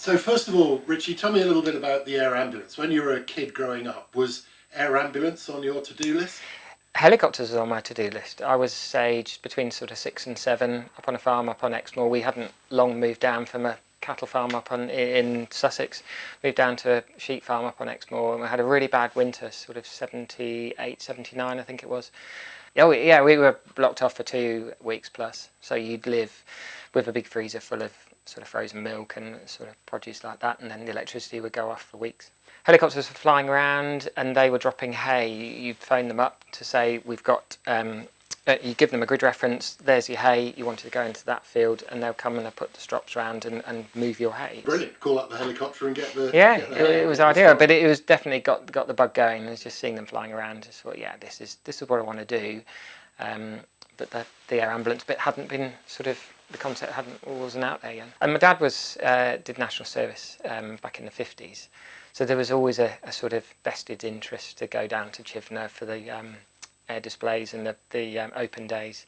So first of all, Richie, tell me a little bit about the air ambulance. When you were a kid growing up, was air ambulance on your to-do list? Helicopters was on my to-do list. I was aged between sort of 6 and 7 up on a farm up on Exmoor. We hadn't long moved down from a cattle farm up in Sussex. Moved down to a sheep farm up on Exmoor, and we had a really bad winter, sort of 78, 79 I think it was. Oh yeah, we were blocked off for 2 weeks plus. So you'd live with a big freezer full of sort of frozen milk and sort of produce like that, and then the electricity would go off for weeks. Helicopters were flying around and they were dropping hay. You'd phone them up to say, we've got, you give them a grid reference, there's your hay, you wanted to go into that field, and they'll come and they'll put the strops around and move your hay. Brilliant. Call up the helicopter and get the... Yeah, get the hay it was ideal, but it was definitely got the bug going. I was just seeing them flying around. Just thought, yeah, this is what I want to do. But the air ambulance bit hadn't been the concept wasn't out there yet. And my dad did national service back in the 50s. So there was always a sort of vested interest to go down to Chivenor for the air displays and the open days.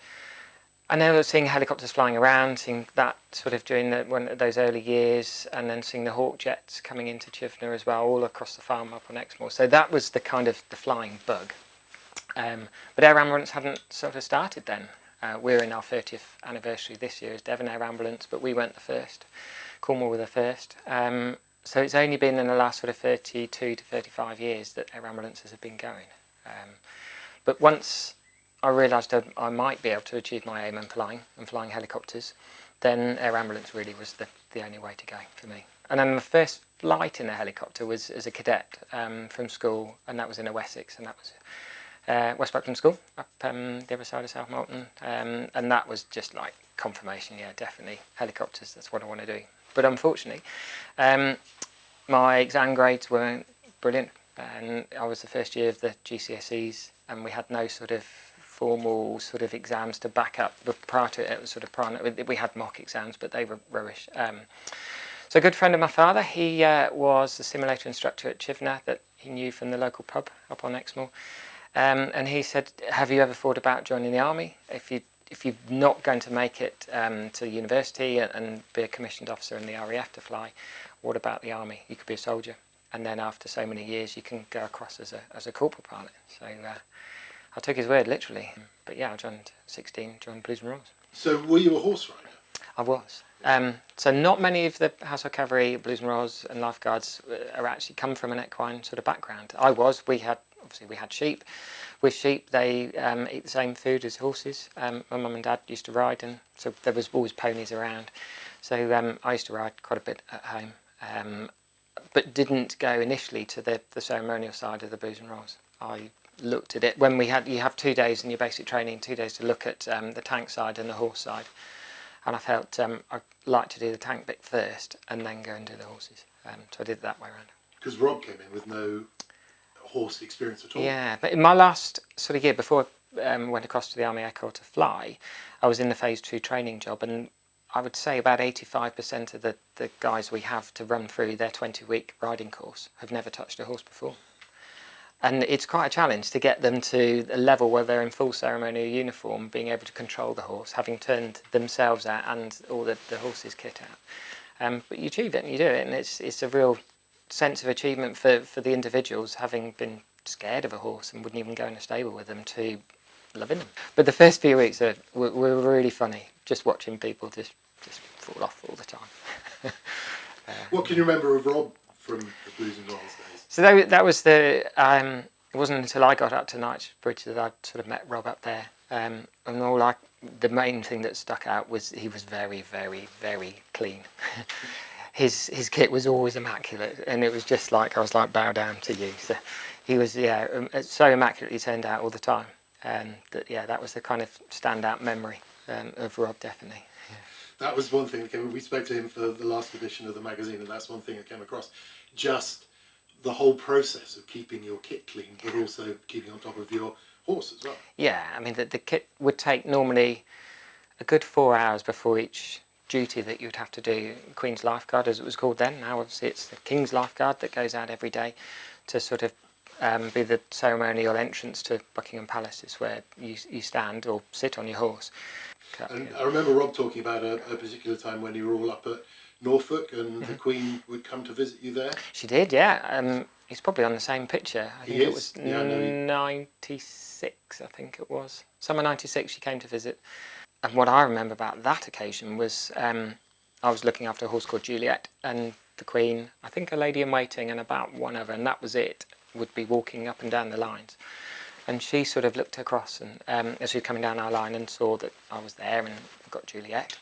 And then I was seeing helicopters flying around, seeing that sort of during one of those early years, and then seeing the Hawk jets coming into Chivenor as well, all across the farm up on Exmoor. So that was the kind of the flying bug. But air ambulance hadn't sort of started then. We're in our 30th anniversary this year as Devon Air Ambulance, but we weren't the first. Cornwall were the first. So it's only been in the last sort of 32 to 35 years that air ambulances have been going. But once I realised that I might be able to achieve my aim in flying helicopters, then air ambulance really was the only way to go for me. And then my first flight in a helicopter was as a cadet from school, and that was in a Wessex, and that was West Buckland School up the other side of South Molton, and that was just like confirmation. Yeah, definitely helicopters, that's what I want to do. But unfortunately my exam grades weren't brilliant, and I was the first year of the GCSEs, and we had no sort of formal sort of exams to back up. But prior to it, it was sort of we had mock exams, but they were rubbish. So a good friend of my father, he was the simulator instructor at Chivenor that he knew from the local pub up on Exmoor. And he said, have you ever thought about joining the army? If you're not going to make it to university and be a commissioned officer in the RAF to fly, what about the army? You could be a soldier, and then after so many years you can go across as a corporal pilot. So I took his word literally. But yeah, I joined 16, joined Blues and Royals. So were you a horse rider? I was. So not many of the Household Cavalry, Blues and Royals and lifeguards are actually come from an equine sort of background. We had sheep. With sheep, they eat the same food as horses. My mum and dad used to ride, and so there was always ponies around. So I used to ride quite a bit at home, but didn't go initially to the ceremonial side of the Blues and Royals. I looked at it when you have 2 days in your basic training, 2 days to look at the tank side and the horse side. And I felt I'd like to do the tank bit first and then go and do the horses. So I did it that way around. Because Rob came in with no horse experience at all. Yeah, but in my last sort of year before I went across to the Army Air Corps to fly, I was in the Phase 2 training job, and I would say about 85% of the guys we have to run through their 20-week riding course have never touched a horse before. And it's quite a challenge to get them to a level where they're in full ceremonial uniform, being able to control the horse, having turned themselves out and all the horse's kit out. But you achieve it and you do it, and it's a real sense of achievement for the individuals, having been scared of a horse and wouldn't even go in a stable with them, to loving them. But the first few weeks were really funny, just watching people just fall off all the time. What can you remember of Rob from the Blues and Royals days? So that was it wasn't until I got up to Knightsbridge that I sort of met Rob up there. And the main thing that stuck out was he was very, very, very clean. His kit was always immaculate, and it was just like, I was like, bow down to you. So he was, so immaculately turned out all the time. That was the kind of standout memory of Rob, definitely. Yeah. That was one thing that came. We spoke to him for the last edition of the magazine, and that's one thing that came across. Just the whole process of keeping your kit clean, but also keeping on top of your horse as well. Yeah, I mean, the kit would take normally a good 4 hours before each duty that you'd have to do. Queen's Lifeguard, as it was called then. Now obviously it's the King's Lifeguard that goes out every day to sort of be the ceremonial entrance to Buckingham Palace. It's where you stand or sit on your horse. And I remember Rob talking about a particular time when you were all up at Norfolk, and the Queen would come to visit you there. She did, yeah. He's probably on the same picture. I think He it is? was Yeah, I know he- 96, I think it was. Summer 96 she came to visit. And what I remember about that occasion was I was looking after a horse called Juliet, and the Queen, I think a lady in waiting and about one other, and that was it, would be walking up and down the lines. And she sort of looked across and as she was coming down our line and saw that I was there and got Juliet.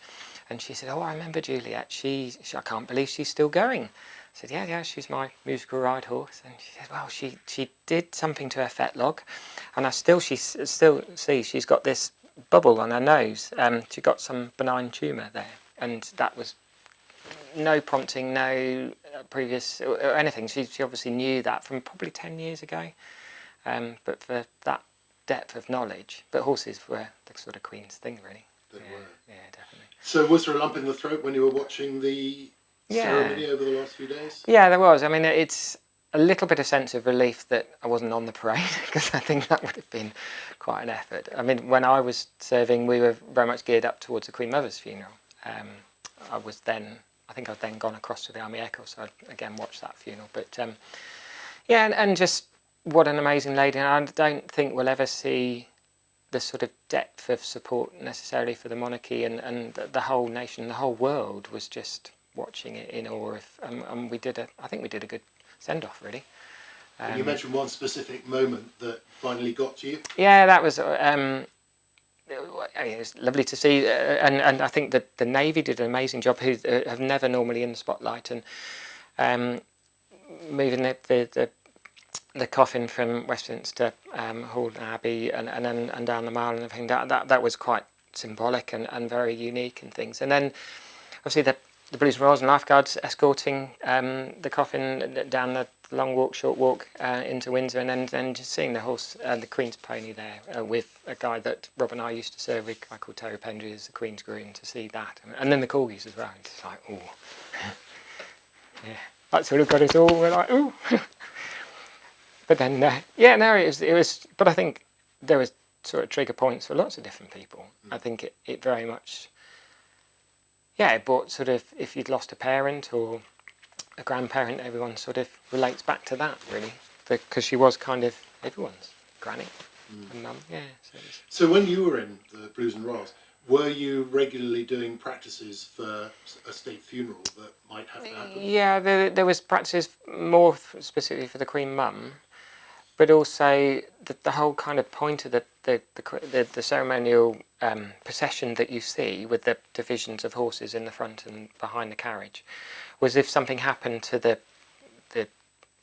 And she said, "Oh, I remember Juliet. She I can't believe she's still going." I said, yeah, she's my musical ride horse. And she said, well, she did something to her fetlock, and she still see she's got this bubble on her nose. She got some benign tumour there, and that was no prompting, no previous or anything. She obviously knew that from probably 10 years ago, but for that depth of knowledge. But horses were the sort of Queen's thing, really. They were. Yeah, definitely. So was there a lump in the throat when you were watching the ceremony over the last few days? Yeah, there was. I mean, it's a little bit of sense of relief that I wasn't on the parade, because I think that would have been quite an effort. I mean, when I was serving, we were very much geared up towards the Queen Mother's funeral. I think I'd then gone across to the Army Echo, so I again watched that funeral. But yeah, and just what an amazing lady. And I don't think we'll ever see the sort of depth of support necessarily for the monarchy, and the whole nation, the whole world was just watching it in awe. And I think we did a good send-off, really. And you mentioned one specific moment that finally got to you. Yeah, that was. It was lovely to see, and I think that the Navy did an amazing job. Who have never normally in the spotlight, and moving the coffin from Westminster Hall Abbey and down the Mile and everything. That was quite symbolic and very unique and things. And then obviously the Blues and Royals and lifeguards escorting the coffin down the long walk, short walk into Windsor, and then just seeing the horse, the Queen's pony there with a guy that Rob and I used to serve with, a guy called Terry Pendry as the Queen's groom, to see that. And then the corgis as well. It's like, ooh. Yeah, that sort of got us all, we're like, ooh. But then, it was, but I think there was sort of trigger points for lots of different people. I think it very much, it brought sort of, if you'd lost a parent or a grandparent, everyone sort of relates back to that, really, because she was kind of everyone's granny and mum. Yeah. So when you were in the Blues and Royals, were you regularly doing practices for a state funeral that might have to happen? Yeah, there was practices more specifically for the Queen Mum, but also the whole kind of point of the ceremonial procession that you see with the divisions of horses in the front and behind the carriage was if something happened to the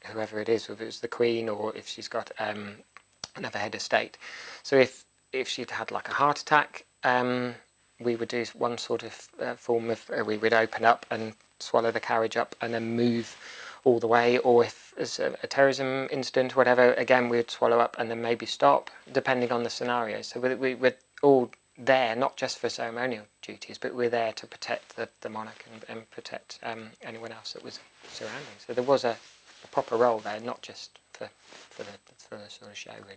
whoever it is, whether it was the Queen or if she's got another head of state. So if she'd had like a heart attack, we would do one sort of form of we would open up and swallow the carriage up and then move all the way, or if there's a terrorism incident or whatever, again we would swallow up and then maybe stop, depending on the scenario. So we're all there, not just for ceremonial duties, but we're there to protect the monarch and protect anyone else that was surrounding. So there was a proper role there, not just for the sort of show, really.